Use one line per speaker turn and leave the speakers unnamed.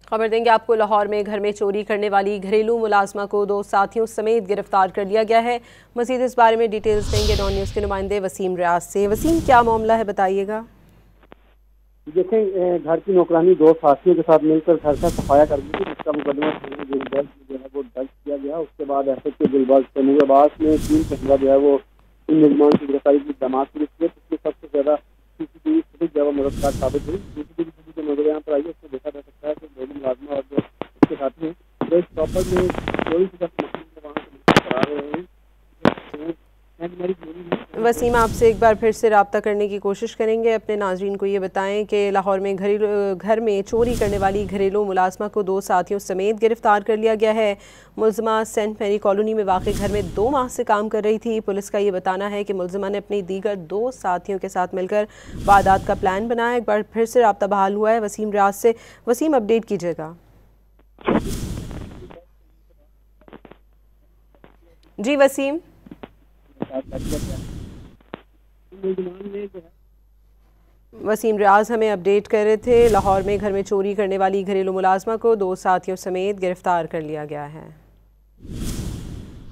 खबर देंगे आपको, लाहौर में घर में चोरी करने वाली घरेलू मुलाजमा को 2 साथियों समेत गिरफ्तार कर लिया गया है। मजीद इस बारे में डिटेल्स देंगे डॉन न्यूज़ के नुमाइंदे वसीम रियाज से। वसीम, क्या मामला है, बताइएगा।
देखें, घर की नौकरानी 2 साथियों के साथ मिलकर घर का सफाया कर दी थी, जिसका मुकदमा गुलबर्ग जो है वो दर्ज किया गया। उसके बाद एसएच के गुलबर्ग तैमूर अब्बास ने 3 फैसला जो है वो इन मुलजमान की गिरफ्तारी की दमाद शुरू की है। इसमें सबसे ज्यादा सीसीटीवी फुटेज जो है वो मददगार साबित हुई। सीसीटीवी फुटेज जो नजर यहाँ पर आई है, उसमें देखा जा सकता है कि घरेलू मुलाजमा और जो उसके साथी हैं वो इस प्रॉपर में चोरी की वहाँ से करा रहे हैं।
वसीम, आपसे एक बार फिर से रब्ता करने की कोशिश करेंगे। अपने नाज़रीन को ये बताएं कि लाहौर में घर में चोरी करने वाली घरेलू मुलाजमा को 2 साथियों समेत गिरफ्तार कर लिया गया है। मुलजमा सेंट मैरी कॉलोनी में वाक़ घर में 2 माह से काम कर रही थी। पुलिस का ये बताना है कि मुलजमा ने अपनी दीगर 2 साथियों के साथ मिलकर वारदात का प्लान बनाया। एक बार फिर से रब्ता बहाल हुआ है वसीम रियाज से। वसीम, अपडेट कीजिएगा। जी वसीम। वसीम रियाज हमें अपडेट कर रहे थे, लाहौर में घर में चोरी करने वाली घरेलू मुलाजमा को 2 साथियों समेत गिरफ्तार कर लिया गया है।